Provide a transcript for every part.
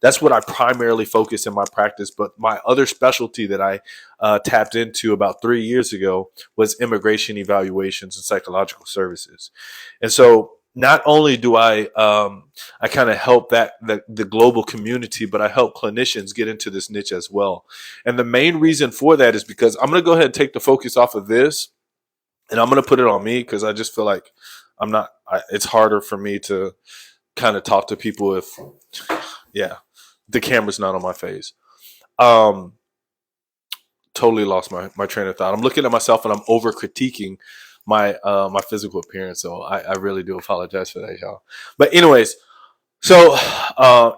That's what I primarily focus in my practice. But my other specialty that I tapped into about 3 years ago was immigration evaluations and psychological services. And so not only do I kind of help the global community, but I help clinicians get into this niche as well. And the main reason for that is because I'm going to go ahead and take the focus off of this, and I'm going to put it on me because I just feel like it's harder for me to kind of talk to people if, yeah, the camera's not on my face. Um, Totally lost my train of thought. I'm looking at myself and I'm over critiquing my physical appearance. So I really do apologize for that, y'all. But anyways, so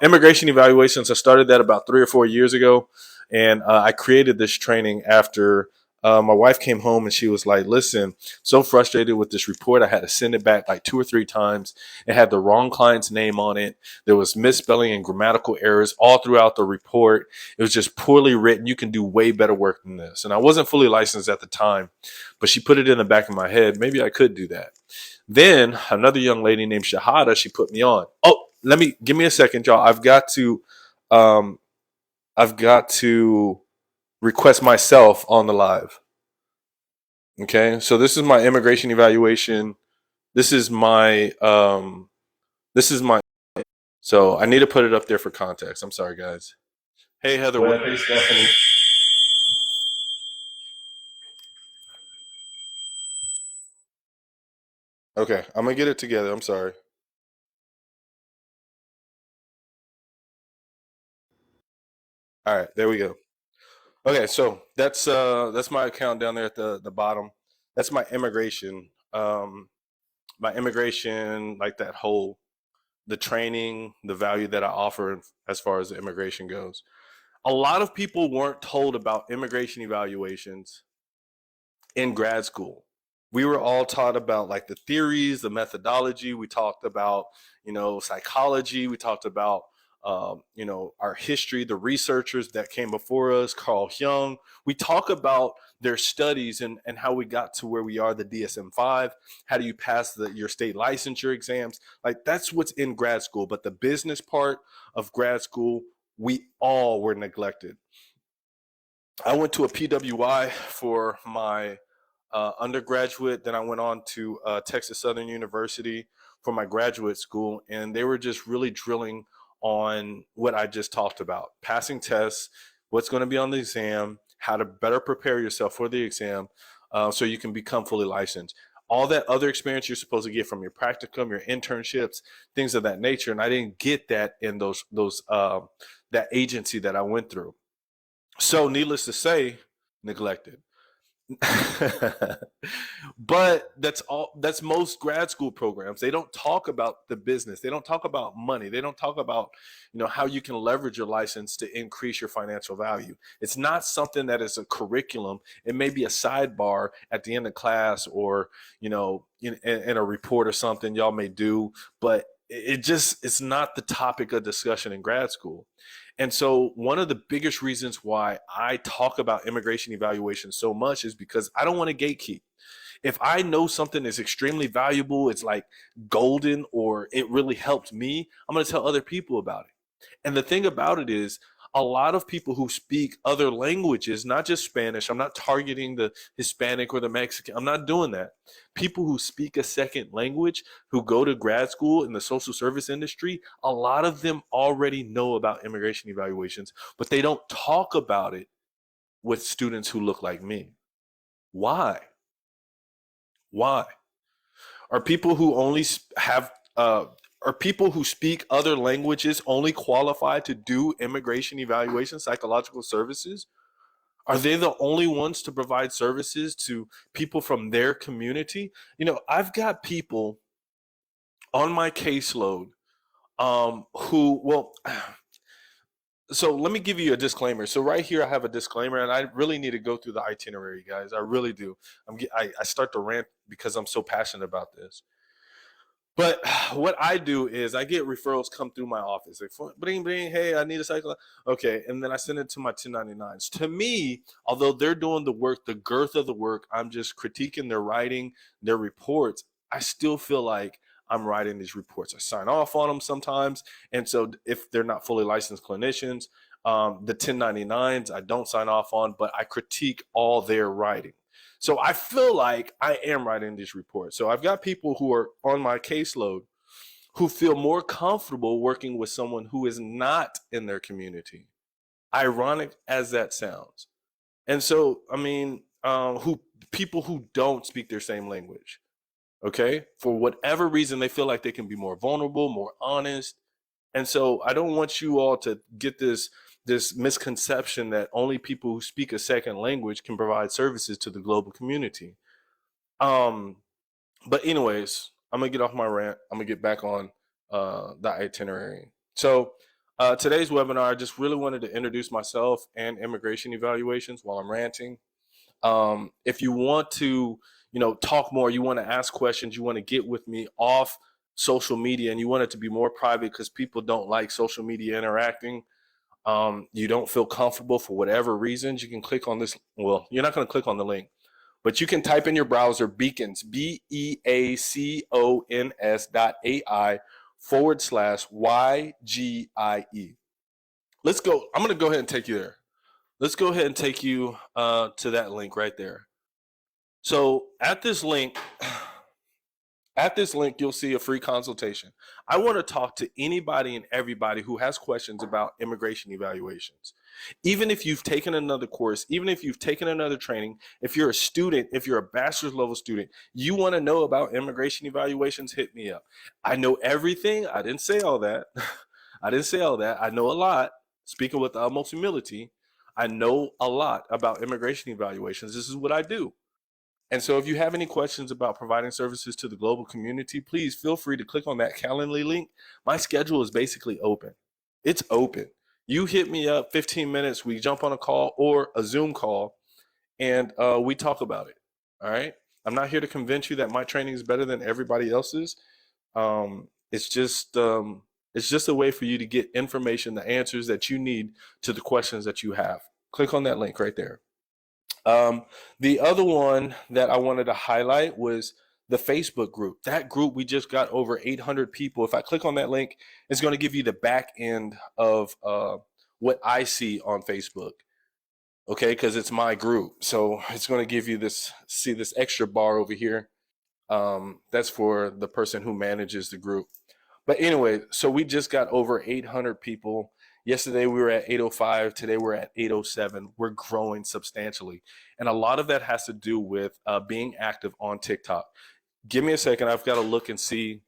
immigration evaluations, I started that about 3 or 4 years ago. And I created this training after my wife came home and she was like, listen, so frustrated with this report. I had to send it back like 2 or 3 times. It had the wrong client's name on it. There was misspelling and grammatical errors all throughout the report. It was just poorly written. You can do way better work than this. And I wasn't fully licensed at the time, but she put it in the back of my head. Maybe I could do that. Then another young lady named Shahada, she put me on. Oh, give me a second, y'all. Um, I've got to request myself on the live. Okay, so this is my immigration evaluation. This is my this is my. So I need to put it up there for context. I'm sorry, guys. Hey, Heather. Hey, Stephanie. Okay, I'm gonna get it together. I'm sorry. All right, there we go. Okay, so that's my account down there at the bottom. That's my immigration, like that whole the training, the value that I offer as far as the immigration goes. A lot of people weren't told about immigration evaluations in grad school. We were all taught about like the theories, the methodology. We talked about, psychology. We talked about, our history, the researchers that came before us, Carl Jung. We talk about their studies and how we got to where we are, the DSM-5. How do you pass your state licensure exams? Like that's what's in grad school. But the business part of grad school, we all were neglected. I went to a PWI for my undergraduate. Then I went on to Texas Southern University for my graduate school, and they were just really drilling on what I just talked about: passing tests, what's going to be on the exam, how to better prepare yourself for the exam, so you can become fully licensed. All that other experience you're supposed to get from your practicum, your internships, things of that nature, and I didn't get that in those that agency that I went through. So, needless to say, neglected. But that's most grad school programs. They don't talk about the business. They don't talk about money. They don't talk about, how you can leverage your license to increase your financial value. It's not something that is a curriculum. It may be a sidebar at the end of class, or, in a report or something y'all may do, but it's not the topic of discussion in grad school. And so one of the biggest reasons why I talk about immigration evaluation so much is because I don't want to gatekeep. If I know something is extremely valuable, it's like golden, or it really helped me, I'm going to tell other people about it. And the thing about it is, a lot of people who speak other languages, not just Spanish, I'm not targeting the Hispanic or the Mexican, I'm not doing that. People who speak a second language, who go to grad school in the social service industry, a lot of them already know about immigration evaluations, but they don't talk about it with students who look like me. Why? Why? Are people who only have are people who speak other languages only qualified to do immigration evaluation psychological services? Are they the only ones to provide services to people from their community? I've got people on my caseload who, well, so let me give you a disclaimer. So right here, I have a disclaimer, and I really need to go through the itinerary, guys. I really do. I start to rant because I'm so passionate about this. But what I do is I get referrals come through my office. Like, bring, bring, hey, I need a cycle. Okay. And then I send it to my 1099s. To me, although they're doing the work, the girth of the work, I'm just critiquing their writing, their reports. I still feel like I'm writing these reports. I sign off on them sometimes. And so if they're not fully licensed clinicians, the 1099s I don't sign off on, but I critique all their writing. So I feel like I am writing these reports. So I've got people who are on my caseload who feel more comfortable working with someone who is not in their community. Ironic as that sounds. And so, I mean, who people who don't speak their same language, okay? For whatever reason, they feel like they can be more vulnerable, more honest. And so I don't want you all to get this misconception that only people who speak a second language can provide services to the global community. But anyways, I'm gonna get off my rant. I'm gonna get back on the itinerary. So today's webinar, I just really wanted to introduce myself and immigration evaluations while I'm ranting. If you want to, talk more, you want to ask questions, you want to get with me off social media, and you want it to be more private because people don't like social media interacting. You don't feel comfortable for whatever reasons, you can click on this. Well, you're not going to click on the link, but you can type in your browser beacons, beacons.ai/YGIE. Let's go. I'm going to go ahead and take you there. Let's go ahead and take you to that link right there. So at this link, you'll see a free consultation. I want to talk to anybody and everybody who has questions about immigration evaluations. Even if you've taken another course, even if you've taken another training, if you're a student, if you're a bachelor's level student, you want to know about immigration evaluations, hit me up. I know everything. I didn't say all that. I know a lot. Speaking with the utmost humility, I know a lot about immigration evaluations. This is what I do. And so if you have any questions about providing services to the global community, please feel free to click on that Calendly link. My schedule is basically open. It's open. You hit me up, 15 minutes, we jump on a call or a Zoom call, and we talk about it. All right? I'm not here to convince you that my training is better than everybody else's. It's just a way for you to get information, the answers that you need to the questions that you have. Click on that link right there. The other one that I wanted to highlight was the Facebook group. That group, we just got over 800 people. If I click on that link, it's going to give you the back end of what I see on Facebook. Okay, because it's my group. So it's going to give you this extra bar over here. That's for the person who manages the group. But anyway, so we just got over 800 people. Yesterday we were at 805. Today we're at 807. We're growing substantially. And a lot of that has to do with being active on TikTok. Give me a second. I've got to look and see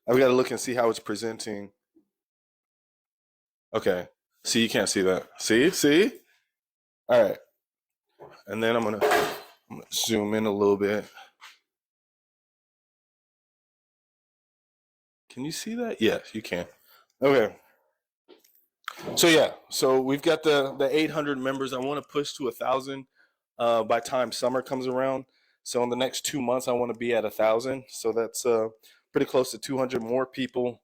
how it's presenting. Okay. See, you can't see that. See? All right. And then I'm gonna zoom in a little bit. Can you see that? Yes, you can. Okay. So we've got the 800 members. I want to push to 1,000 by time summer comes around. So in the next 2 months, I want to be at 1,000. So that's pretty close to 200 more people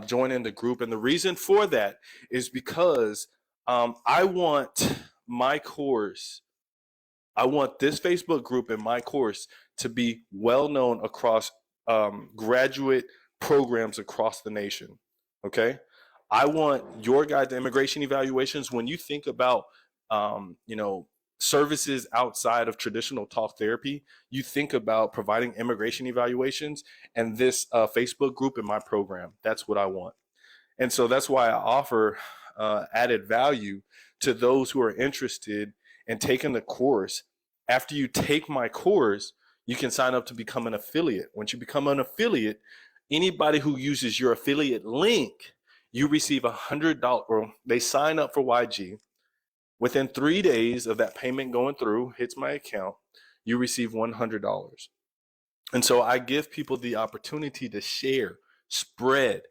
joining the group. And the reason for that is because I want my course. I want this Facebook group and my course to be well known across graduate programs across the nation. Okay. I want your guide to immigration evaluations. When you think about, services outside of traditional talk therapy, you think about providing immigration evaluations, and this Facebook group in my program. That's what I want. And so that's why I offer added value to those who are interested in taking the course. After you take my course, you can sign up to become an affiliate. Once you become an affiliate, anybody who uses your affiliate link, you receive $100, or they sign up for YG. Within 3 days of that payment going through, hits my account, you receive $100. And so I give people the opportunity to share, spread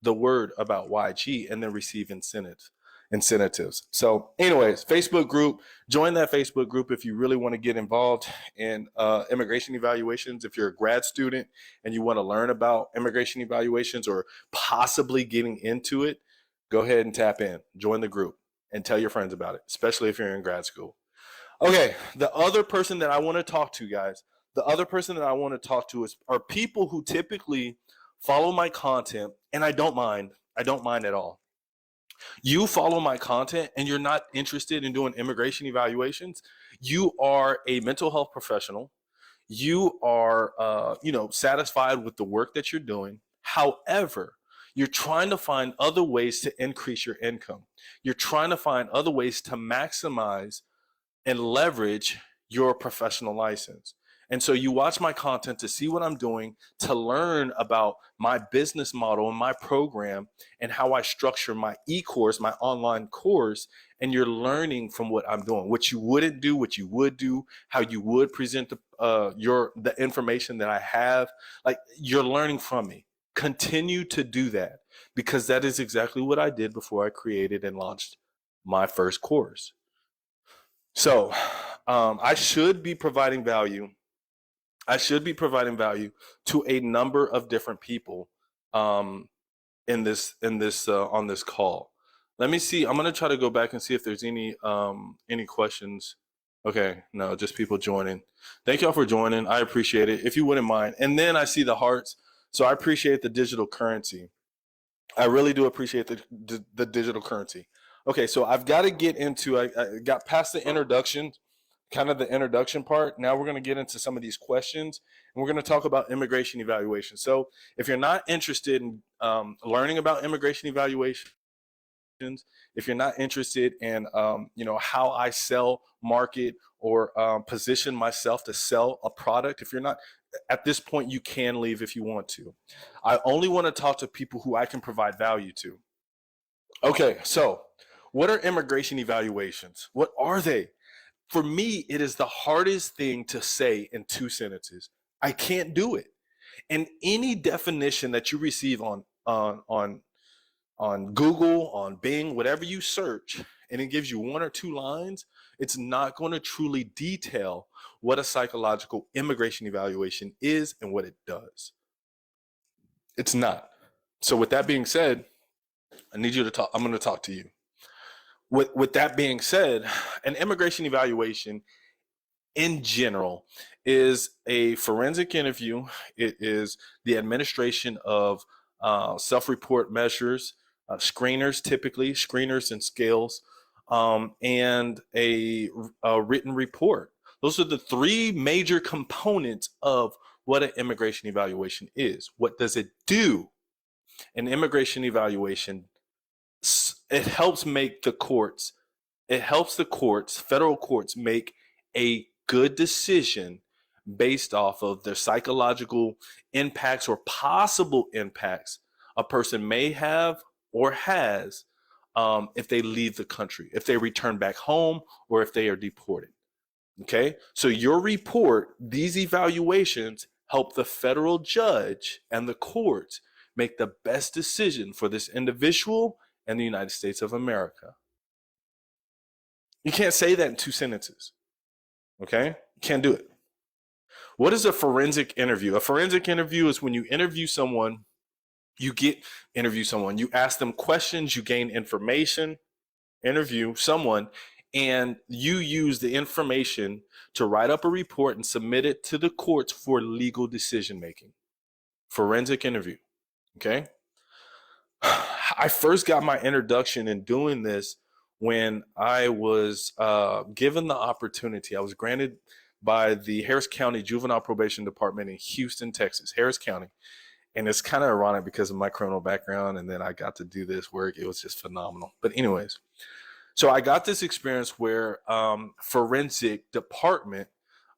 the word about YG, and then receive incentives. So anyways, Facebook group, join that Facebook group if you really want to get involved in immigration evaluations. If you're a grad student and you want to learn about immigration evaluations or possibly getting into it, go ahead and tap in, join the group, and tell your friends about it, especially if you're in grad school. Okay, the other person that I want to talk to, guys, the other person that I want to talk to are people who typically follow my content, and I don't mind. I don't mind at all. You follow my content and you're not interested in doing immigration evaluations. You are a mental health professional. You are, satisfied with the work that you're doing. However, you're trying to find other ways to increase your income. You're trying to find other ways to maximize and leverage your professional license. And so you watch my content to see what I'm doing, to learn about my business model and my program and how I structure my e-course, my online course, and you're learning from what I'm doing, what you wouldn't do, what you would do, how you would present the information that I have. Like, you're learning from me. Continue to do that, because that is exactly what I did before I created and launched my first course. So I should be providing value. I should be providing value to a number of different people in this on this call. Let me see. I'm gonna try to go back and see if there's any questions. Okay, no, just people joining. Thank y'all for joining. I appreciate it. If you wouldn't mind. And then I see the hearts. So I appreciate the digital currency. I really do appreciate the digital currency. Okay, so I've got to get into, I got past the introduction, kind of the introduction part. Now we're going to get into some of these questions, and we're going to talk about immigration evaluation. So if you're not interested in learning about immigration evaluation, if you're not interested in how I sell, market, or position myself to sell a product, if you're not at this point, you can leave if you want to. I only want to talk to people who I can provide value to. Okay, so what are immigration evaluations? What are they? For me, it is the hardest thing to say in 2 sentences. I can't do it. And any definition that you receive on Google, on Bing, whatever you search, and it gives you 1 or 2 lines, it's not going to truly detail what a psychological immigration evaluation is and what it does. It's not. So with that being said, I need you to talk. I'm going to talk to you. With that being said, an immigration evaluation in general is a forensic interview. It is the administration of self-report measures, screeners, typically screeners and scales, and a written report. Those are the 3 major components of what an immigration evaluation is. What does it do? An immigration evaluation, it helps the courts, federal courts, make a good decision based off of their psychological impacts or possible impacts a person may have or has if they leave the country, if they return back home, or if they are deported. Okay, so your report, these evaluations help the federal judge and the courts make the best decision for this individual and the United States of America. You can't say that in 2 sentences. Okay, you can't do it. What is a forensic interview? A forensic interview is when you interview someone, you ask them questions, you gain information, interview someone, and you use the information to write up a report and submit it to the courts for legal decision making. Forensic interview. Okay. I first got my introduction in doing this when I was given the opportunity. I was granted by the Harris County Juvenile Probation Department in Houston, Texas, Harris County. And it's kind of ironic because of my criminal background. And then I got to do this work. It was just phenomenal. But anyways, so I got this experience where forensic department,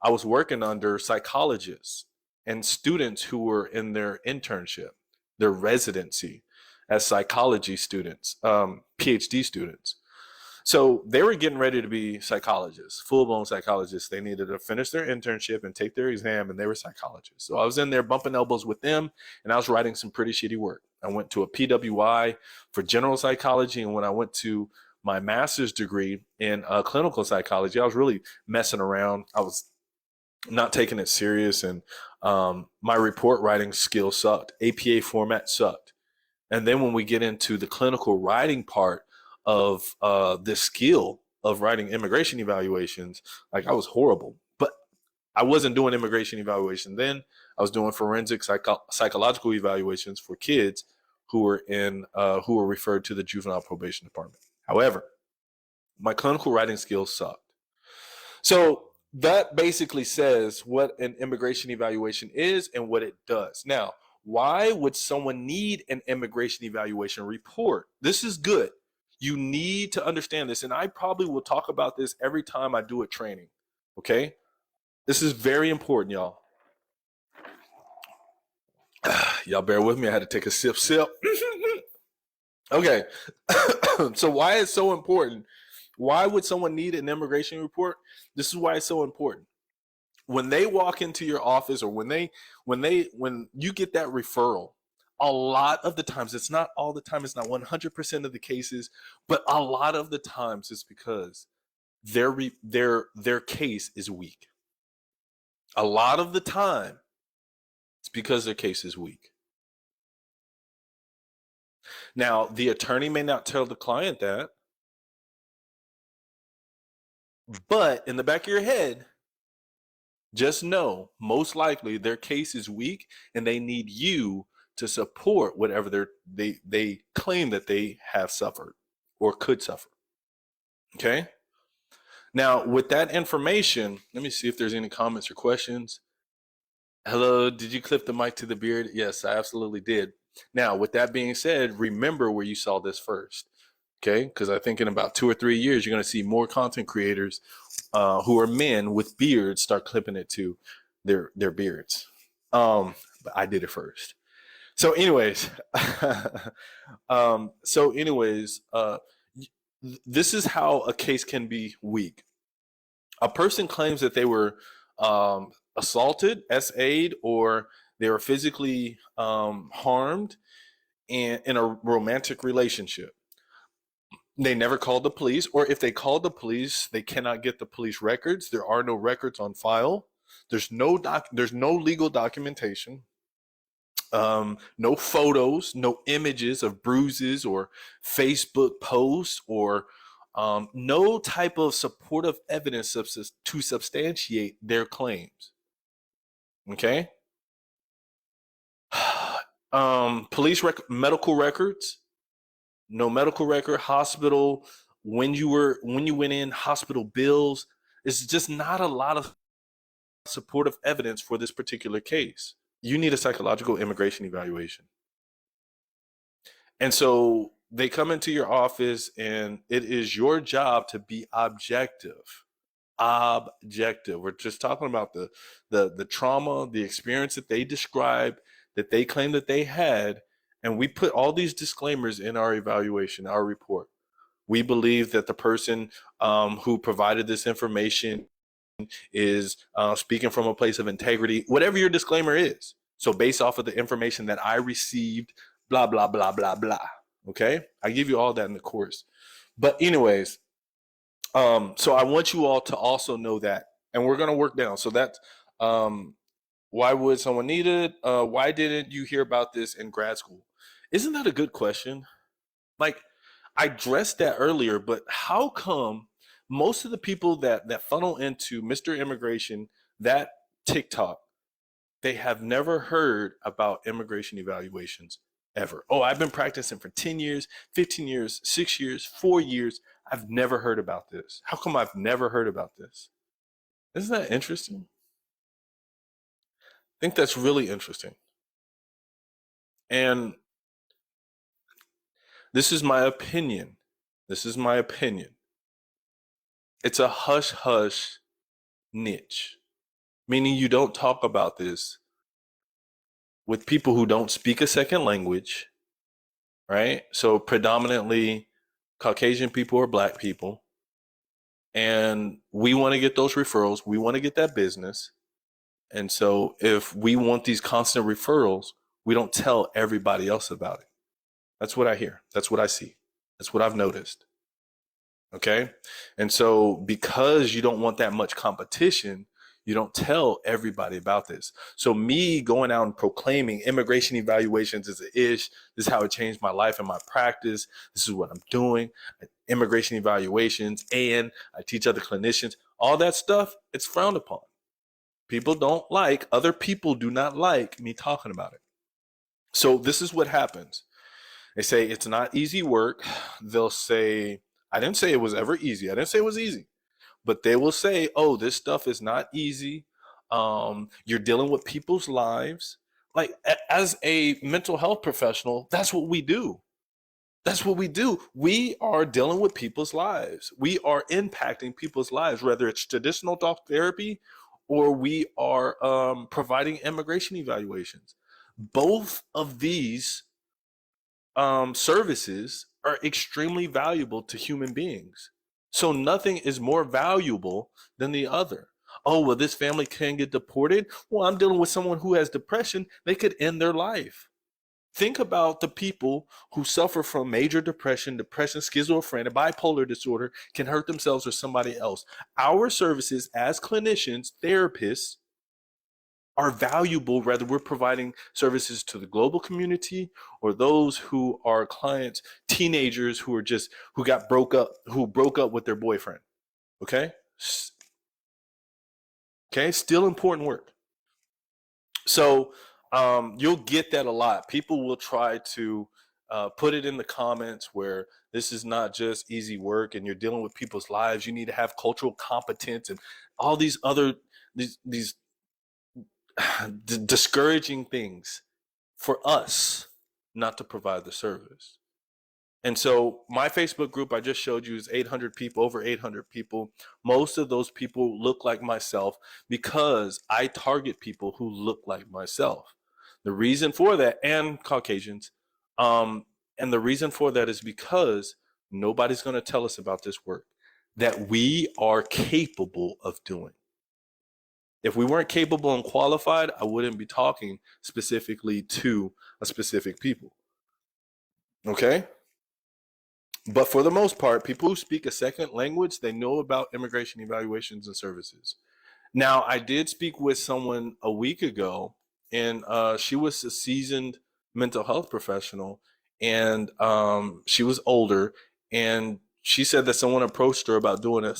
I was working under psychologists and students who were in their internship, their residency as psychology students, PhD students. So they were getting ready to be psychologists, full-blown psychologists. They needed to finish their internship and take their exam, and they were psychologists. So I was in there bumping elbows with them, and I was writing some pretty shitty work. I went to a PWI for general psychology, and when I went to my master's degree in clinical psychology, I was really messing around. I was not taking it serious, and my report writing skills sucked. APA format sucked. And then when we get into the clinical writing part of the skill of writing immigration evaluations, like, I was horrible. But I wasn't doing immigration evaluation then. I was doing forensic psychological evaluations for kids who were referred to the juvenile probation department. However, my clinical writing skills sucked. So that basically says what an immigration evaluation is and what it does. Now, why would someone need an immigration evaluation report? This is good. You need to understand this. And I probably will talk about this every time I do a training. Okay. This is very important, y'all. Y'all bear with me. I had to take a sip. Okay. So why is it so important? Why would someone need an immigration report? This is why it's so important. When they walk into your office, or when you get that referral, a lot of the times, it's not all the time, it's not 100% of the cases, but a lot of the times it's because their case is weak. A lot of the time it's because their case is weak. Now, the attorney may not tell the client that, but in the back of your head, just know most likely their case is weak and they need you to support whatever they claim that they have suffered or could suffer. Okay? Now, with that information, let me see if there's any comments or questions. Hello, did you clip the mic to the beard? Yes, I absolutely did. Now, with that being said, remember where you saw this first. Okay? Because I think in about 2 or 3 years, you're going to see more content creators who are men with beards start clipping it to their beards. But I did it first. So anyways, this is how a case can be weak. A person claims that they were assaulted, SA'd, or they were physically harmed in a romantic relationship. They never called the police, or if they called the police, they cannot get the police records. There are no records on file. There's no legal documentation. No photos, no images of bruises or Facebook posts, or no type of supportive evidence to substantiate their claims. Okay. Medical records, no medical record, hospital, when you went in, hospital bills. It's just not a lot of supportive evidence for this particular case. You need a psychological immigration evaluation. And so they come into your office, and it is your job to be objective. We're just talking about the trauma, the experience that they describe, that they claim that they had. And we put all these disclaimers in our evaluation, our report. We believe that the person who provided this information is speaking from a place of integrity, whatever your disclaimer is. So based off of the information that I received, blah, blah, blah, blah, blah. Okay. I give you all that in the course. But anyways, so I want you all to also know that, and we're going to work down. So that's, why would someone need it? Why didn't you hear about this in grad school? Isn't that a good question? Like, I addressed that earlier, but how come most of the people that funnel into Mr. Immigration, that TikTok, they have never heard about immigration evaluations ever? Oh, I've been practicing for 10 years, 15 years, 6 years, 4 years. I've never heard about this. How come I've never heard about this? Isn't that interesting? I think that's really interesting. And this is my opinion. This is my opinion. It's a hush hush niche, meaning you don't talk about this with people who don't speak a second language, right? So predominantly Caucasian people or Black people. And we want to get those referrals. We want to get that business. And so if we want these constant referrals, we don't tell everybody else about it. That's what I hear. That's what I see. That's what I've noticed. Okay. And so because you don't want that much competition, you don't tell everybody about this. So me going out and proclaiming immigration evaluations is an ish. This is how it changed my life and my practice. This is what I'm doing. Immigration evaluations, and I teach other clinicians. All that stuff, it's frowned upon. Other people do not like me talking about it. So this is what happens. They say it's not easy work. They'll say, I didn't say it was ever easy. I didn't say it was easy. But they will say, oh, this stuff is not easy. You're dealing with people's lives. Like, as a mental health professional, that's what we do. That's what we do. We are dealing with people's lives. We are impacting people's lives, whether it's traditional talk therapy or we are providing immigration evaluations. Both of these services are extremely valuable to human beings. So nothing is more valuable than the other. Oh, well, this family can get deported. Well, I'm dealing with someone who has depression. They could end their life. Think about the people who suffer from major depression, schizophrenia, bipolar disorder, can hurt themselves or somebody else. Our services as clinicians, therapists, are valuable, whether we're providing services to the global community or those who are clients, teenagers who broke up with their boyfriend. Okay? Okay, still important work. So you'll get that a lot. People will try to put it in the comments where this is not just easy work and you're dealing with people's lives. You need to have cultural competence and all these other these discouraging things for us not to provide the service. And so my Facebook group I just showed you is 800 people, over 800 people. Most of those people look like myself because I target people who look like myself. The reason for that, and Caucasians, and the reason for that is because nobody's going to tell us about this work that we are capable of doing. If we weren't capable and qualified, I wouldn't be talking specifically to a specific people. Okay? But for the most part, people who speak a second language, they know about immigration evaluations and services. Now, I did speak with someone a week ago, and she was a seasoned mental health professional, and she was older, and she said that someone approached her about doing a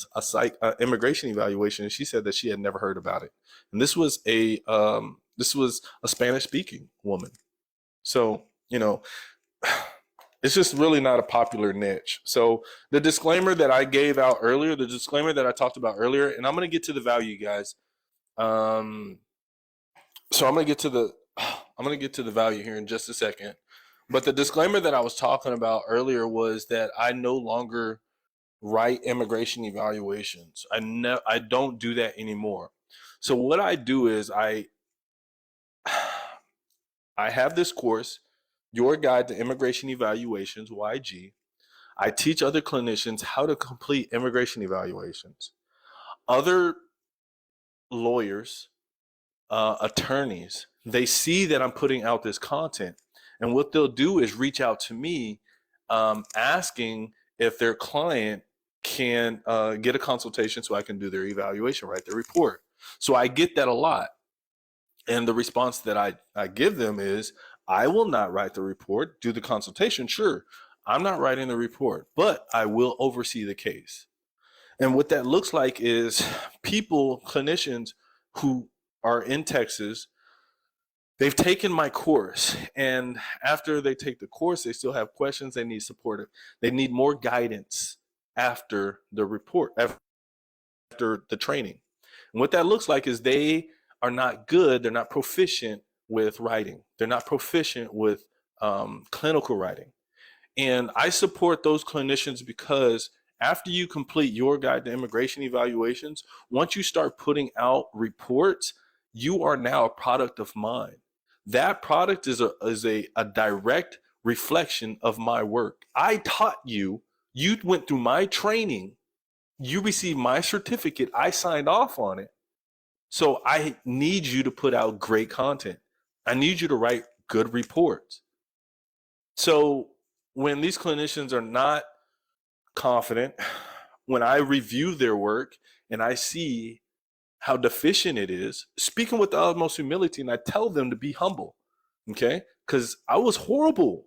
immigration evaluation, and she said that she had never heard about it. And this was a Spanish-speaking woman. So, it's just really not a popular niche. So the disclaimer that I gave out earlier, the disclaimer that I talked about earlier, and I'm going to get to the value, guys. So I'm going to get to the value here in just a second. But the disclaimer that I was talking about earlier was that I no longer write immigration evaluations. I don't do that anymore. So what I do is I have this course, Your Guide to Immigration Evaluations, YG. I teach other clinicians how to complete immigration evaluations. Other lawyers, attorneys, they see that I'm putting out this content, and what they'll do is reach out to me asking if their client can get a consultation so I can do their evaluation, write their report. So I get that a lot. And the response that I give them is, I will not write the report, do the consultation. Sure, I'm not writing the report, but I will oversee the case. And what that looks like is clinicians who are in Texas, they've taken my course. And after they take the course, they still have questions. They need support. They need more guidance after the report, after the training. And what that looks like is they are not good. They're not proficient with writing. They're not proficient with clinical writing. And I support those clinicians because after you complete Your Guide to Immigration Evaluations, once you start putting out reports, you are now a product of mine. That product is a direct reflection of my work. I taught you, you went through my training, you received my certificate, I signed off on it. So I need you to put out great content. I need you to write good reports. So when these clinicians are not confident, when I review their work and I see how deficient it is, speaking with the utmost humility, and I tell them to be humble, okay? Because I was horrible.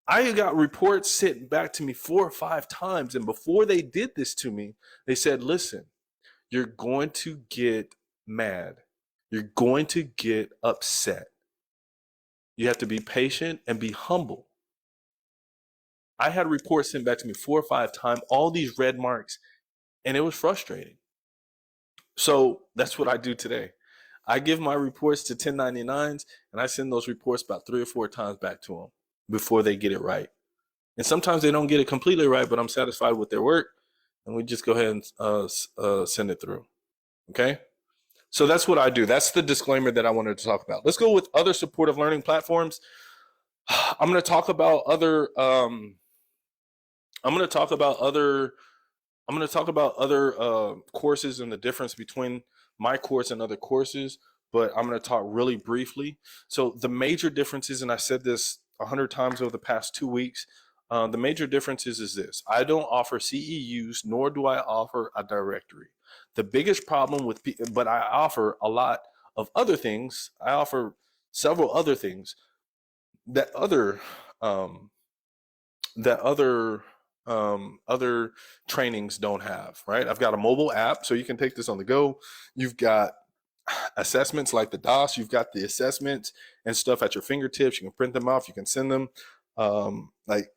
I got reports sent back to me 4 or 5 times, and before they did this to me, they said, listen, you're going to get mad. You're going to get upset. You have to be patient and be humble. I had reports sent back to me 4 or 5 times, all these red marks, and it was frustrating. So that's what I do today. I give my reports to 1099s, and I send those reports about 3 or 4 times back to them before they get it right. And sometimes they don't get it completely right, but I'm satisfied with their work, and we just go ahead and send it through. Okay? So that's what I do. That's the disclaimer that I wanted to talk about. Let's go with other supportive learning platforms. I'm going to talk about other. I'm going to talk about other. I'm going to talk about other courses and the difference between my course and other courses, but I'm going to talk really briefly. So the major differences, and I said this 100 times over the past 2 weeks. The major differences is this: I don't offer CEUs, nor do I offer a directory. The biggest problem with, but I offer a lot of other things. I offer several other things that um, other trainings don't have, right? I've got a mobile app, so you can take this on the go. You've got assessments like the DOS. You've got the assessments and stuff at your fingertips. You can print them off. You can send them. Like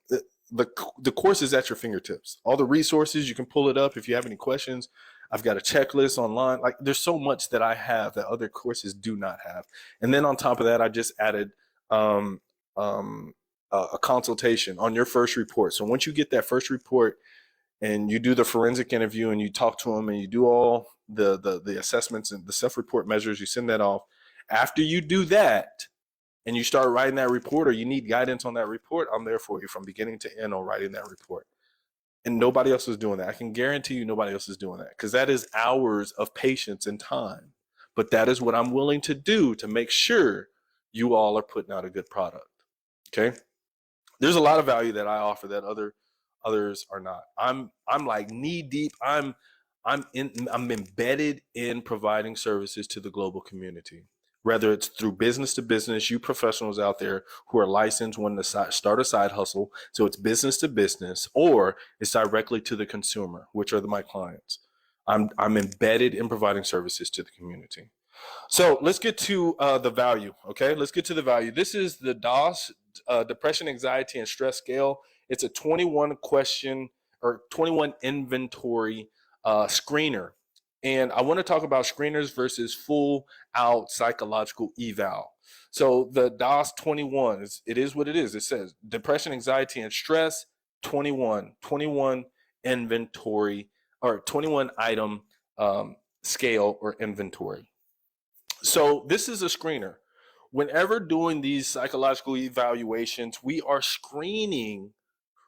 the course is at your fingertips. All the resources, you can pull it up if you have any questions. I've got a checklist online. Like, there's so much that I have that other courses do not have. And then on top of that, I just added um, a consultation on your first report. So once you get that first report and you do the forensic interview and you talk to them and you do all the assessments and the self-report measures, you send that off. After you do that and you start writing that report, or you need guidance on that report, I'm there for you from beginning to end on writing that report. And nobody else is doing that. I can guarantee you nobody else is doing that, because that is hours of patience and time. But that is what I'm willing to do to make sure you all are putting out a good product. Okay? There's a lot of value that I offer that others are not. I'm like knee deep. I'm embedded in providing services to the global community. Whether it's through business to business, you professionals out there who are licensed, want to start a side hustle, so it's business to business, or it's directly to the consumer, which are my clients. I'm embedded in providing services to the community. So let's get to the value. Okay, let's get to the value. This is the DOS, Depression, Anxiety, and Stress Scale. It's a 21 question or 21 inventory screener. And I want to talk about screeners versus full out psychological eval. So the DOS 21, it is what it is. It says depression, anxiety, and stress, 21 inventory, or 21 item scale or inventory. So this is a screener. Whenever doing these psychological evaluations, we are screening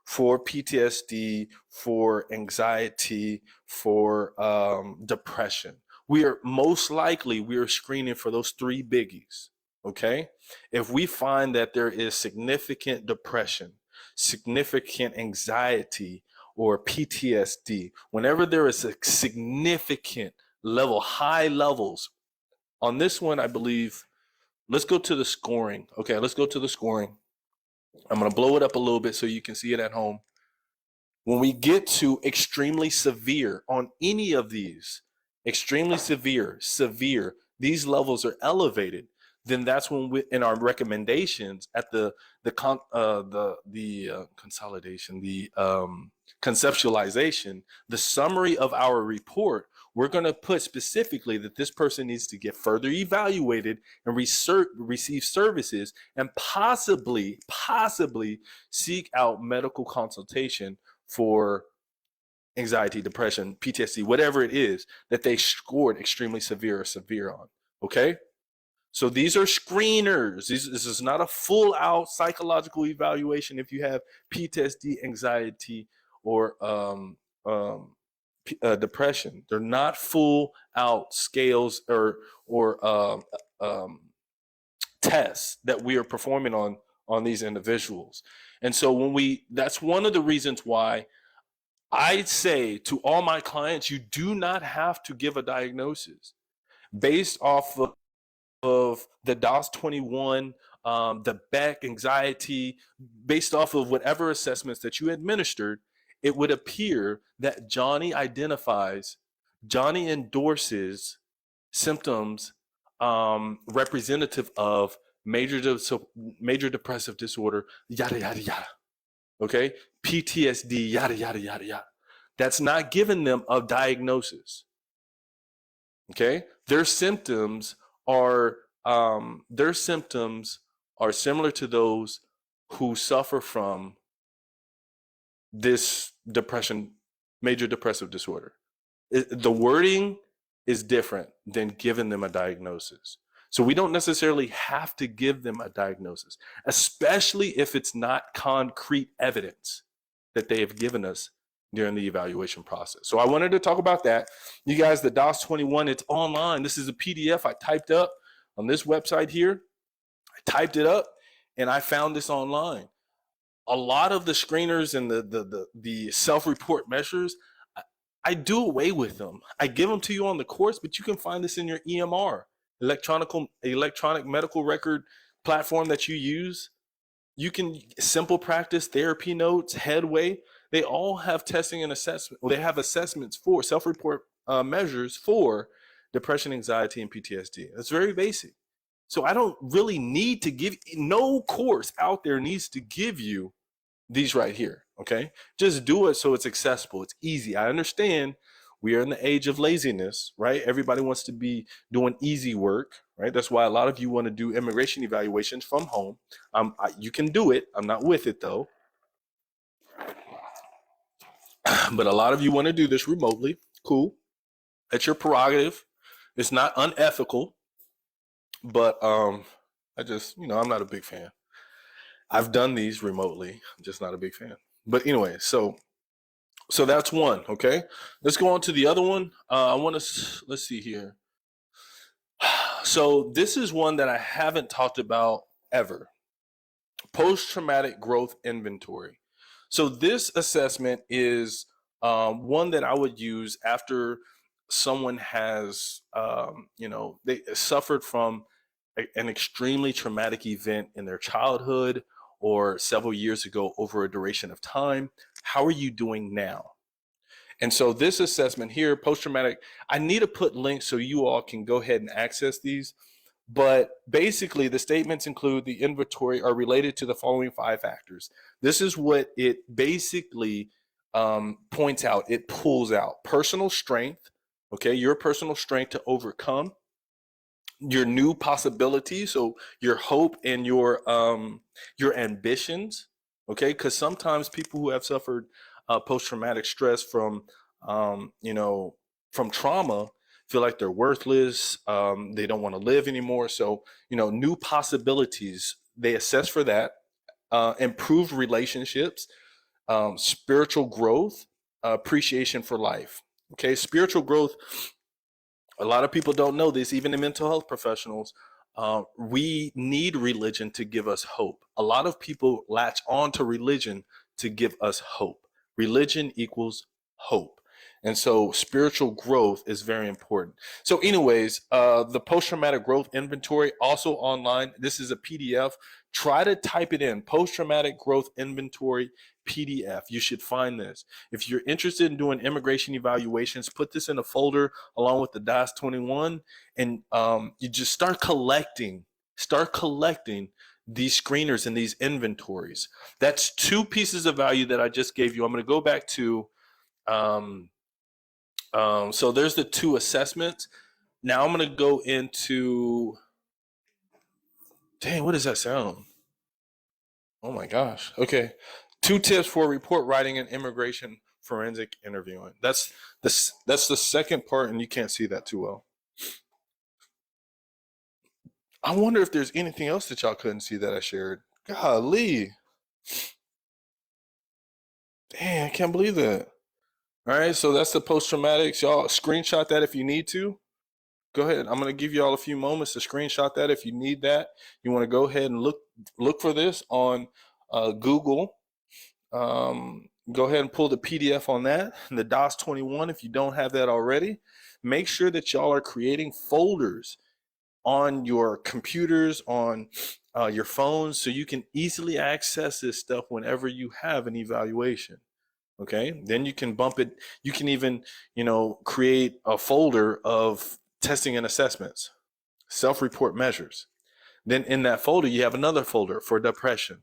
for PTSD, for anxiety, for depression. We are screening for those three biggies. Okay. If we find that there is significant depression, significant anxiety, or PTSD, whenever there is a significant level, high levels on this one, I believe, let's go to the scoring. Okay, let's go to the scoring. I'm going to blow it up a little bit so you can see it at home. When we get to extremely severe on any of these, extremely severe, these levels are elevated, then that's when we, in our recommendations at the consolidation, the conceptualization, the summary of our report, we're going to put specifically that this person needs to get further evaluated and receive services, and possibly seek out medical consultation for anxiety, depression, PTSD, whatever it is that they scored extremely severe or severe on. Okay? So these are screeners. This is not a full out psychological evaluation if you have PTSD, anxiety, or depression. They're not full out scales or tests that we are performing on these individuals. And so that's one of the reasons why I say to all my clients, you do not have to give a diagnosis based off of the DOS 21, the Beck anxiety, based off of whatever assessments that you administered. It would appear that Johnny endorses symptoms representative of major depressive disorder, yada, yada, yada. Okay? PTSD, yada, yada, yada, yada. That's not giving them a diagnosis. Okay? Their symptoms are similar to those who suffer from this depression, major depressive disorder. The wording is different than giving them a diagnosis. So we don't necessarily have to give them a diagnosis, especially if it's not concrete evidence that they have given us during the evaluation process. So I wanted to talk about that. You guys, the DOS 21, it's online. This is a PDF I typed up on this website here. I typed it up and I found this online. A lot of the screeners and the self-report measures, I do away with them. I give them to you on the course, but you can find this in your EMR, electronic medical record platform that you use. You can Simple Practice, Therapy Notes, Headway. They all have testing and assessment. Well, they have assessments for self-report measures for depression, anxiety, and PTSD. That's very basic. So I don't really need to give, no course out there needs to give you these right here, okay? Just do it so it's accessible, it's easy. I understand we are in the age of laziness, right? Everybody wants to be doing easy work, right? That's why a lot of you want to do immigration evaluations from home. You can do it. I'm not with it though. But a lot of you want to do this remotely. Cool. That's your prerogative. It's not unethical, but I just, I'm not a big fan. I've done these remotely. I'm just not a big fan. But anyway, so that's one, okay? Let's go on to the other one. Let's see here. So this is one that I haven't talked about ever. Post-traumatic growth inventory. So this assessment is one that I would use after someone has, they suffered from an extremely traumatic event in their childhood or several years ago over a duration of time. How are you doing now? And so this assessment here, post-traumatic, I need to put links so you all can go ahead and access these. But basically, the statements include the inventory are related to the following 5 factors. This is what it basically points out. It pulls out personal strength, okay, your personal strength to overcome, your new possibilities, so your hope and your ambitions, okay? Because sometimes people who have suffered post-traumatic stress from trauma feel like they're worthless. They don't want to live anymore. So new possibilities, they assess for that. Improved relationships, spiritual growth, appreciation for life. Okay, spiritual growth. A lot of people don't know this, even the mental health professionals. We need religion to give us hope. A lot of people latch on to religion to give us hope. Religion equals hope. And so spiritual growth is very important. So anyways, the post-traumatic growth inventory, also online. This is a PDF. Try to type it in, post-traumatic growth inventory PDF. You should find this. If you're interested in doing immigration evaluations, put this in a folder along with the DOS 21, and you just start collecting these screeners and these inventories. That's 2 pieces of value that I just gave you. I'm going to go back to, so there's the 2 assessments. Now I'm going to go into, dang, what does that sound? Oh my gosh. Okay. 2 tips for report writing and immigration forensic interviewing. That's the second part, and you can't see that too well. I wonder if there's anything else that y'all couldn't see that I shared. Golly. Dang, I can't believe that. All right, so that's the post-traumatics. Y'all screenshot that if you need to. Go ahead. I'm going to give you all a few moments to screenshot that if you need that. You want to go ahead and look for this on Google. Go ahead and pull the PDF on that, the DOS 21 if you don't have that already. Make sure that y'all are creating folders on your computers, on your phones, so you can easily access this stuff whenever you have an evaluation. Okay, then you can bump it. You can even, create a folder of testing and assessments. self-report measures. Then in that folder, you have another folder for depression.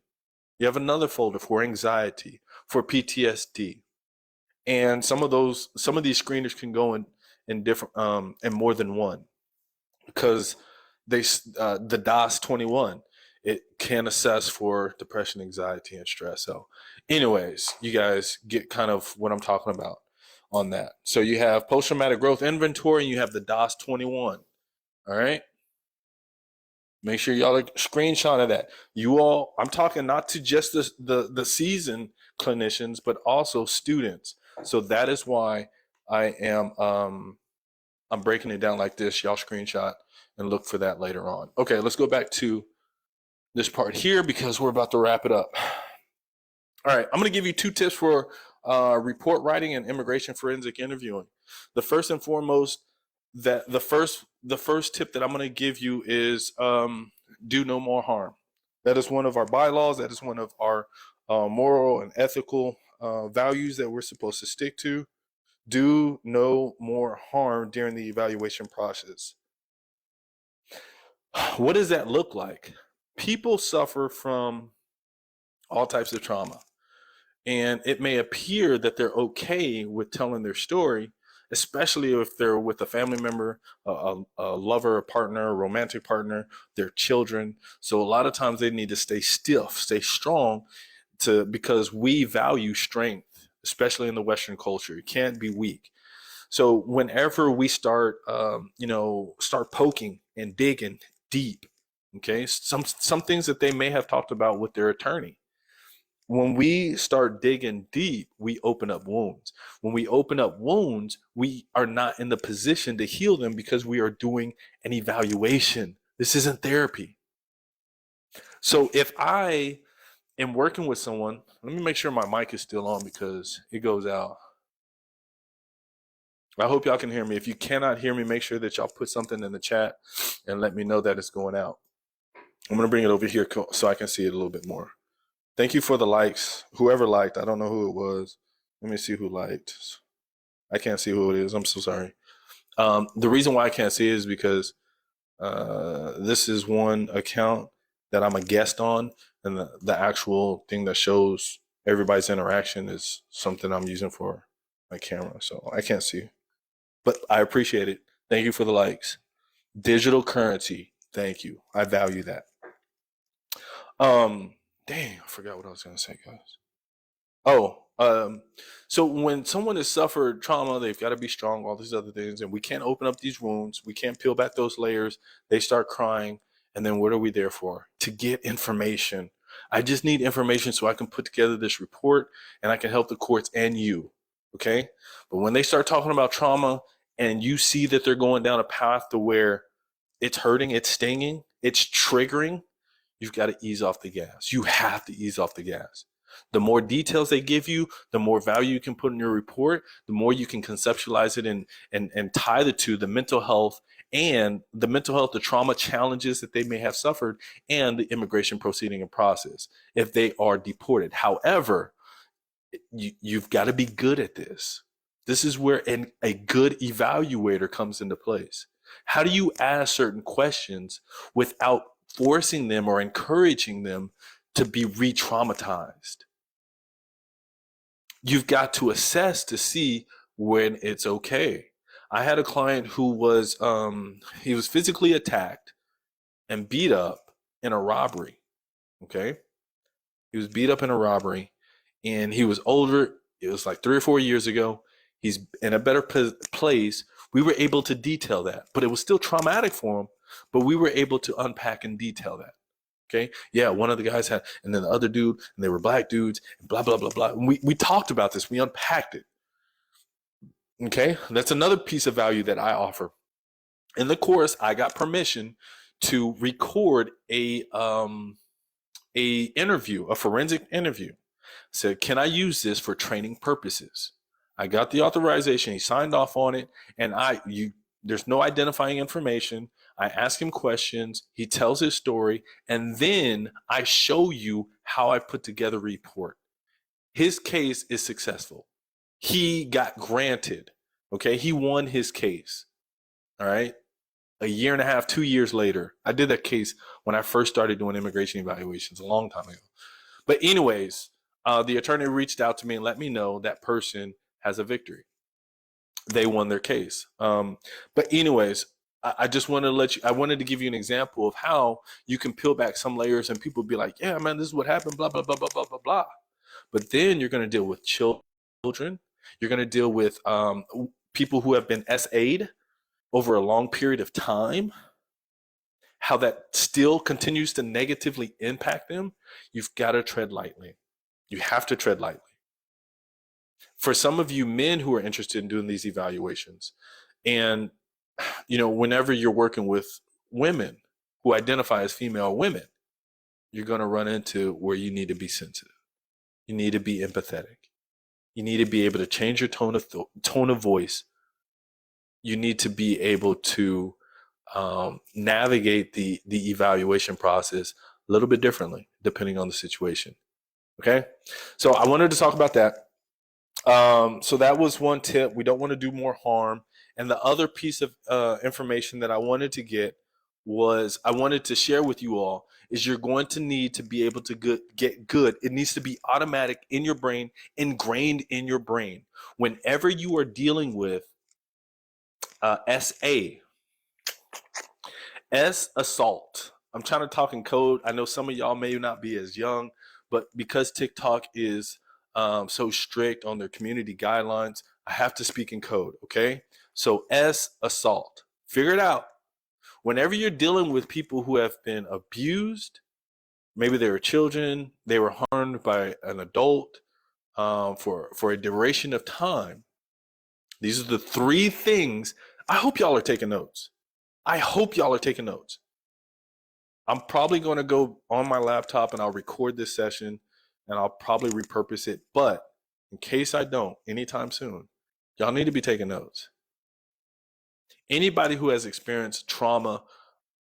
You have another folder for anxiety, for PTSD. And some of these screeners can go in different, in more than one, because the DOS 21, it can assess for depression, anxiety, and stress. So anyways, you guys get kind of what I'm talking about on that. So you have post-traumatic growth inventory and you have the DOS 21. All right. Make sure y'all screenshot of that. You all, I'm talking not to just the seasoned clinicians, but also students. So that is why I'm breaking it down like this. Y'all screenshot and look for that later on. Okay, let's go back to this part here because we're about to wrap it up. All right, I'm going to give you 2 tips for report writing and immigration forensic interviewing. The first and foremost, that the first tip that I'm going to give you is do no more harm. That is one of our bylaws. That is one of our moral and ethical values that we're supposed to stick to. Do no more harm during the evaluation process. What does that look like? People suffer from all types of trauma, and it may appear that they're okay with telling their story, especially if they're with a family member, a lover, a partner, a romantic partner, their children. So a lot of times they need to stay stiff, stay strong, because we value strength, especially in the Western culture. You can't be weak. So whenever we start poking and digging deep, okay, some things that they may have talked about with their attorney. When we start digging deep, we open up wounds. When we open up wounds, we are not in the position to heal them because we are doing an evaluation. This isn't therapy. So if I am working with someone, let me make sure my mic is still on because it goes out. I hope y'all can hear me. If you cannot hear me, make sure that y'all put something in the chat and let me know that it's going out. I'm going to bring it over here so I can see it a little bit more. Thank you for the likes. Whoever liked, I don't know who it was. Let me see who liked. I can't see who it is. I'm so sorry. The reason why I can't see it is because this is one account that I'm a guest on, and the actual thing that shows everybody's interaction is something I'm using for my camera. So I can't see. But I appreciate it. Thank you for the likes. Digital currency. Thank you. I value that. Dang, I forgot what I was going to say, guys. So when someone has suffered trauma, they've got to be strong, all these other things, and we can't open up these wounds. We can't peel back those layers. They start crying. And then what are we there for? To get information. I just need information so I can put together this report and I can help the courts and you. Okay. But when they start talking about trauma and you see that they're going down a path to where it's hurting, it's stinging, it's triggering, you've got to ease off the gas. You have to ease off the gas. The more details they give you, the more value you can put in your report, the more you can conceptualize it and tie the two, the mental health, the trauma challenges that they may have suffered, and the immigration proceeding and process if they are deported. However, you've got to be good at this. This is where a good evaluator comes into place. How do you ask certain questions without forcing them or encouraging them to be re-traumatized? You've got to assess to see when it's okay. I had a client who was he was physically attacked and beat up in a robbery. Okay, he was beat up in a robbery, and he was older. It was like 3 or 4 years ago. He's in a better place. We were able to detail that, but it was still traumatic for him. But we were able to unpack and detail that. Okay. Yeah. One of the guys had, and then the other dude, and they were black dudes, and blah, blah, blah, blah. And we talked about this. We unpacked it. Okay. That's another piece of value that I offer. In the course, I got permission to record a interview, a forensic interview. Said, can I use this for training purposes? I got the authorization. He signed off on it. And there's no identifying information. I ask him questions. He tells his story. And then I show you how I put together a report. His case is successful. He got granted. Okay. He won his case. All right. A year and a half, 2 years later, I did that case when I first started doing immigration evaluations a long time ago. But anyways, the attorney reached out to me and let me know that person has a victory. They won their case. But anyways, I just wanted to I wanted to give you an example of how you can peel back some layers and people be like, yeah, man, this is what happened, blah, blah, blah, blah, blah, blah, blah. But then you're going to deal with children. You're going to deal with people who have been SA'd over a long period of time, how that still continues to negatively impact them. You've got to tread lightly. You have to tread lightly. For some of you men who are interested in doing these evaluations, and whenever you're working with women who identify as female women, you're going to run into where you need to be sensitive. You need to be empathetic. You need to be able to change your tone of voice. You need to be able to navigate the evaluation process a little bit differently depending on the situation. Okay, so I wanted to talk about that. So that was one tip. We don't want to do more harm. And the other piece of information that I wanted to get was I wanted to share with you all is you're going to need to be able to get good. It needs to be automatic in your brain, ingrained in your brain. Whenever you are dealing with SA, S assault. I'm trying to talk in code. I know some of y'all may not be as young, but because TikTok is so strict on their community guidelines, I have to speak in code, okay? So S, assault. Figure it out. Whenever you're dealing with people who have been abused, maybe they were children, they were harmed by an adult for a duration of time, these are the three things. I hope y'all are taking notes. I hope y'all are taking notes. I'm probably going to go on my laptop and I'll record this session and I'll probably repurpose it. But in case I don't anytime soon, y'all need to be taking notes. Anybody who has experienced trauma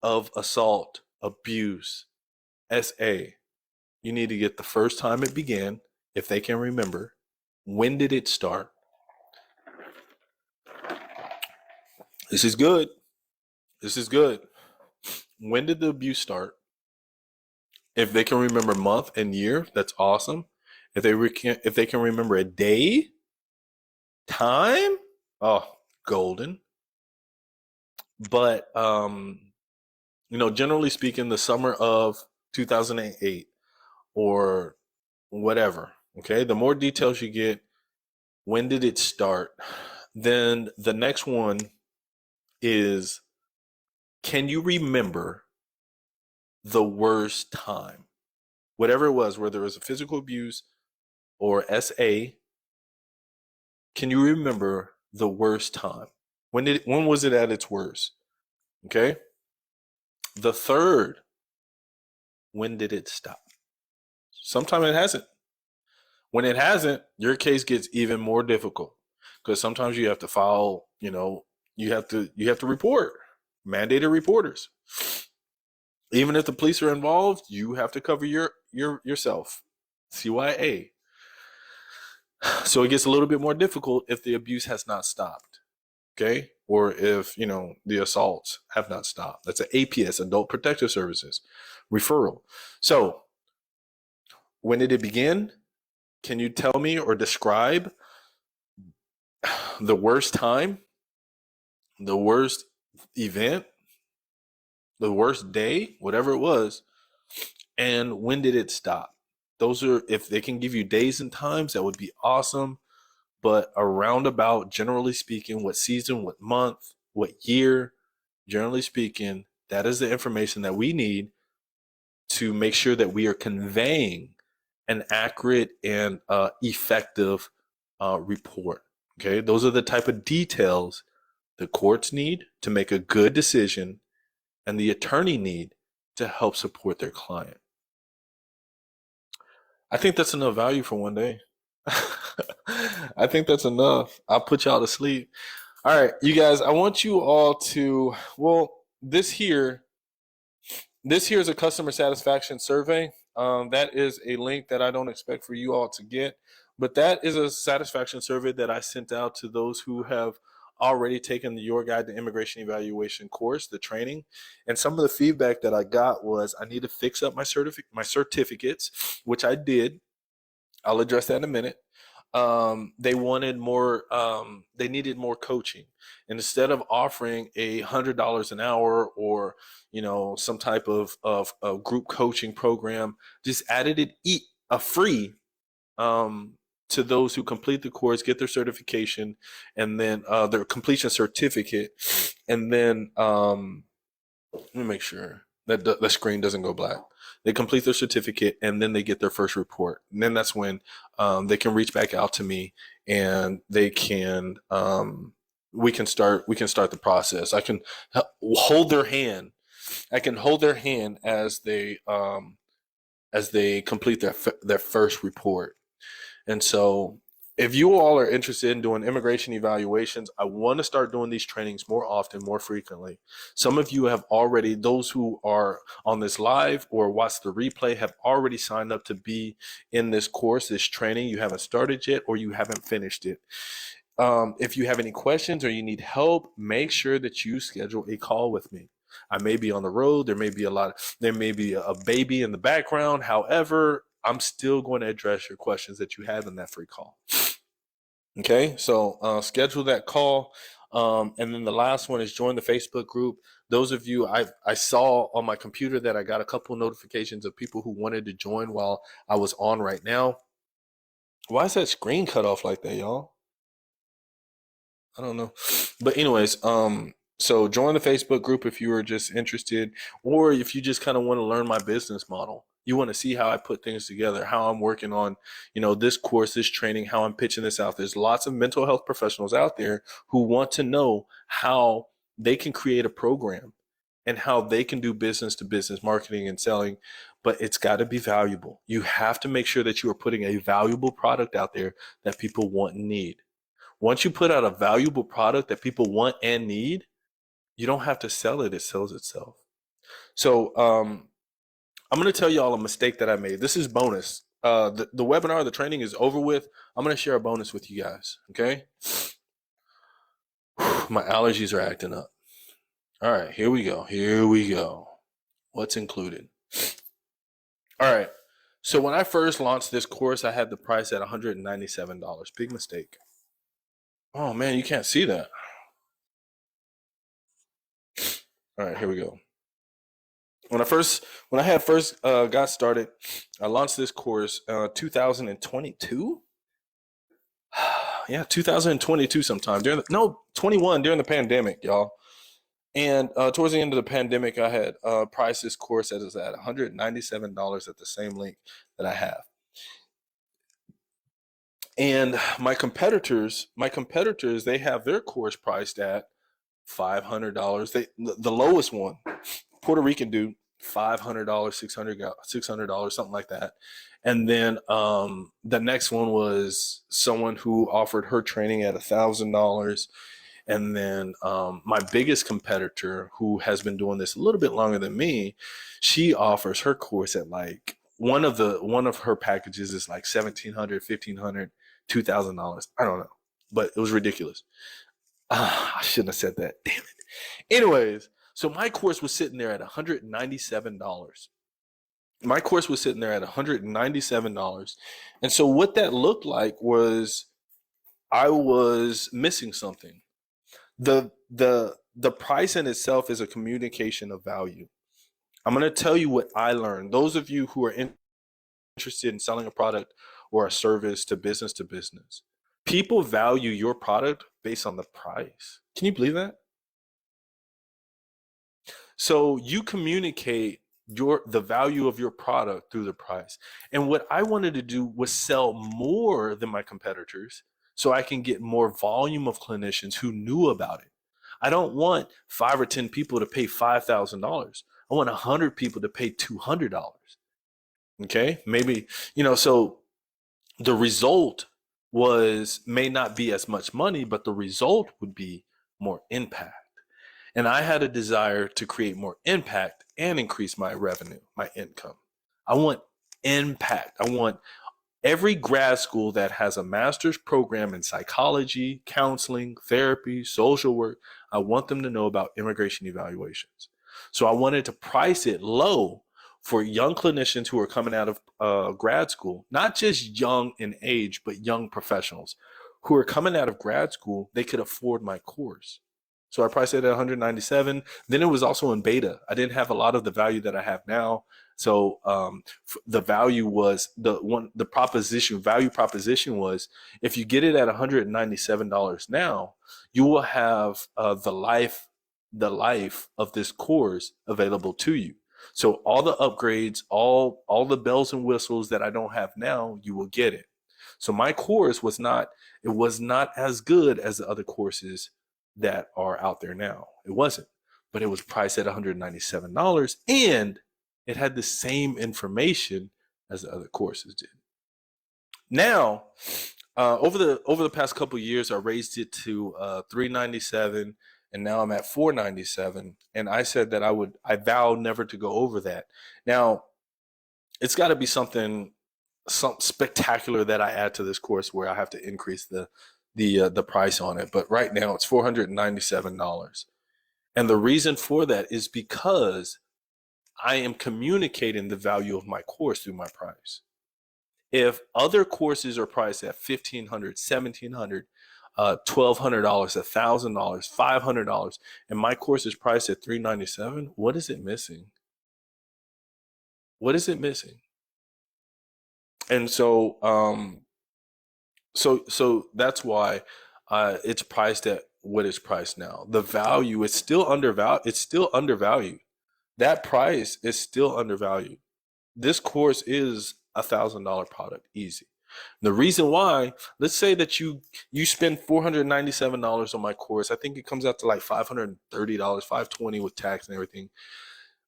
of assault, abuse, SA, you need to get the first time it began, if they can remember. When did it start? This is good. This is good. When did the abuse start? If they can remember month and year, that's awesome. If they can remember a day, time, oh, golden. But generally speaking, the summer of 2008 or whatever. Okay, the more details you get, when did it start? Then the next one is, can you remember the worst time? Whatever it was, whether it was a physical abuse or SA, can you remember the worst time? When was it at its worst? Okay. The third, when did it stop? Sometimes it hasn't. When it hasn't, your case gets even more difficult because sometimes you have to file, you have to report, mandated reporters. Even if the police are involved, you have to cover yourself. CYA. So it gets a little bit more difficult if the abuse has not stopped. Okay? Or if, the assaults have not stopped. That's an APS, Adult Protective Services referral. So when did it begin? Can you tell me or describe the worst time, the worst event, the worst day, whatever it was, and when did it stop? Those are, if they can give you days and times, that would be awesome. But around about, generally speaking, what season, what month, what year, generally speaking, that is the information that we need to make sure that we are conveying an accurate and effective report. Okay, those are the type of details the courts need to make a good decision and the attorney need to help support their client. I think that's enough value for one day. I think that's enough. I'll put y'all to sleep. All right, you guys, I want you all to, this here is a customer satisfaction survey. That is a link that I don't expect for you all to get, but that is a satisfaction survey that I sent out to those who have already taken the Your Guide to Immigration Evaluation course, the training, and some of the feedback that I got was I need to fix up my certificates, which I did. I'll address that in a minute. They wanted more. They needed more coaching, and instead of offering $100 an hour or some type of group coaching program, just added a free to those who complete the course, get their certification, and then their completion certificate, and then let me make sure that the screen doesn't go black. They complete their certificate and then they get their first report. And then that's when they can reach back out to me and they can we can start the process. I can hold their hand. I can hold their hand as they complete their first report. And so if you all are interested in doing immigration evaluations, I want to start doing these trainings more often, more frequently. Some of you have already, those who are on this live or watch the replay, have already signed up to be in this course, this training. You haven't started yet or you haven't finished it. If you have any questions or you need help, make sure that you schedule a call with me. I may be on the road. There may be a baby in the background. However, I'm still going to address your questions that you have in that free call. Okay, so schedule that call. And then the last one is join the Facebook group. Those of you, I saw on my computer that I got a couple of notifications of people who wanted to join while I was on right now. Why is that screen cut off like that, y'all? I don't know. But anyways, so join the Facebook group if you are just interested, or if you just kind of want to learn my business model. You want to see how I put things together, how I'm working on, this course, this training, how I'm pitching this out. There's lots of mental health professionals out there who want to know how they can create a program and how they can do business to business marketing and selling, but it's got to be valuable. You have to make sure that you are putting a valuable product out there that people want and need. Once you put out a valuable product that people want and need, you don't have to sell it. It sells itself. So I'm going to tell you all a mistake that I made. This is bonus. The webinar, the training is over with. I'm going to share a bonus with you guys. Okay. My allergies are acting up. All right, here we go. What's included? All right. So when I first launched this course, I had the price at $197. Big mistake. Oh man, you can't see that. All right, here we go. When I first got started, I launched this course 2022. Yeah, 2022 sometime 21 during the pandemic, y'all. And towards the end of the pandemic, I had priced this course at $197 at the same link that I have. And my competitors, they have their course priced at $500. The lowest one, Puerto Rican dude, $500, $600, something like that. And then the next one was someone who offered her training at $1,000. And then my biggest competitor, who has been doing this a little bit longer than me, she offers her course at like one of her packages is like $1,700, $1,500, $2,000. I don't know, but it was ridiculous. I shouldn't have said that. Damn it. Anyways, so my course was sitting there at $197. My course was sitting there at $197. And so what that looked like was I was missing something. The price in itself is a communication of value. I'm going to tell you what I learned. Those of you who are interested in selling a product or a service to business, people value your product based on the price. Can you believe that? So you communicate the value of your product through the price. And what I wanted to do was sell more than my competitors so I can get more volume of clinicians who knew about it. I don't want 5 or 10 people to pay $5,000. I want 100 people to pay $200. Okay, maybe, so the result may not be as much money, but the result would be more impact. And I had a desire to create more impact and increase my revenue, my income. I want impact. I want Every grad school that has a master's program in psychology, counseling, therapy, social work, I want them to know about immigration evaluations. So I wanted to price it low for young clinicians who are coming out of grad school, not just young in age, but young professionals who are coming out of grad school. They could afford my course. So I priced it at 197. Then it was also in beta. I didn't have a lot of the value that I have now. So the value was the proposition value proposition was, if you get it at $197 now, you will have the life of this course available to you. So all the upgrades, all the bells and whistles that I don't have now, you will get it. So my course was not as good as the other courses that are out there now. It wasn't, but it was priced at $197, and it had the same information as the other courses did. Now, over the past couple of years, I raised it to $397, and now I'm at $497. And I said that I vow never to go over that. Now, it's got to be something spectacular that I add to this course where I have to increase the price on it. But right now, it's $497. And the reason for that is because I am communicating the value of my course through my price. If other courses are priced at $1,500, $1,700, $1,200, $1,000, $500, and my course is priced at $397, what is it missing? What is it missing? And so, so that's why it's priced at what it's priced now. The value is still undervalued. It's still undervalued. That price is still undervalued. This course is $1,000 product, easy. The reason why, let's say that you spend $497 on my course. I think it comes out to like $530, $520 with tax and everything.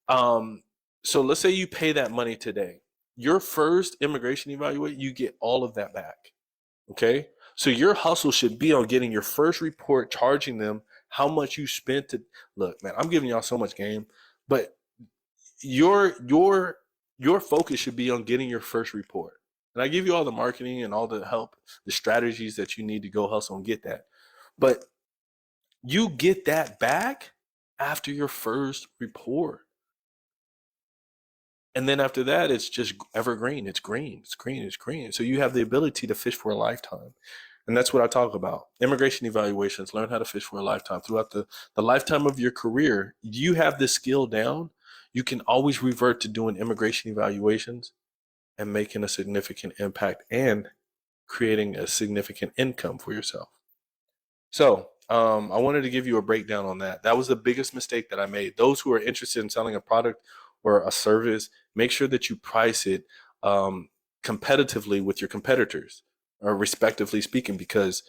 So let's say you pay that money today. Your first immigration evaluate, you get all of that back. Okay? So your hustle should be on getting your first report, charging them how much you spent to look, man, I'm giving y'all so much game, but your focus should be on getting your first report. And I give you all the marketing and all the help, the strategies that you need to go hustle and get that. But you get that back after your first report. And then after that, it's just evergreen. It's green. It's green. It's green. So you have the ability to fish for a lifetime. And that's what I talk about. Immigration evaluations, learn how to fish for a lifetime. Throughout the lifetime of your career, you have this skill down. You can always revert to doing immigration evaluations and making a significant impact and creating a significant income for yourself. So I wanted to give you a breakdown on that. That was the biggest mistake that I made. Those who are interested in selling a product or a service, make sure that you price it competitively with your competitors, or respectively speaking, because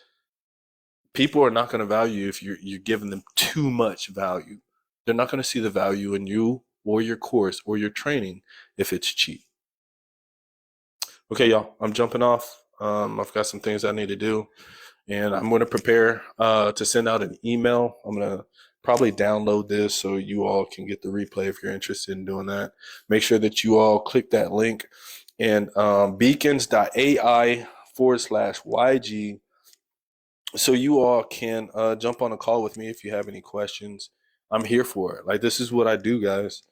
people are not going to value if you're giving them too much value. They're not going to see the value in you or your course or your training if it's cheap. Okay, y'all, I'm jumping off. I've got some things I need to do, and I'm going to prepare to send out an email. I'm going to probably download this so you all can get the replay if you're interested in doing that. Make sure that you all click that link, and beacons.ai/YG, so you all can jump on a call with me if you have any questions. I'm here for it. Like, this is what I do, guys.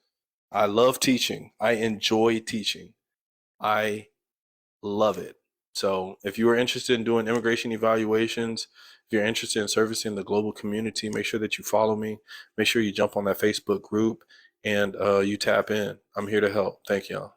I love teaching. I enjoy teaching. I love it. So if you are interested in doing immigration evaluations, if you're interested in servicing the global community, make sure that you follow me. Make sure you jump on that Facebook group and you tap in. I'm here to help. Thank y'all.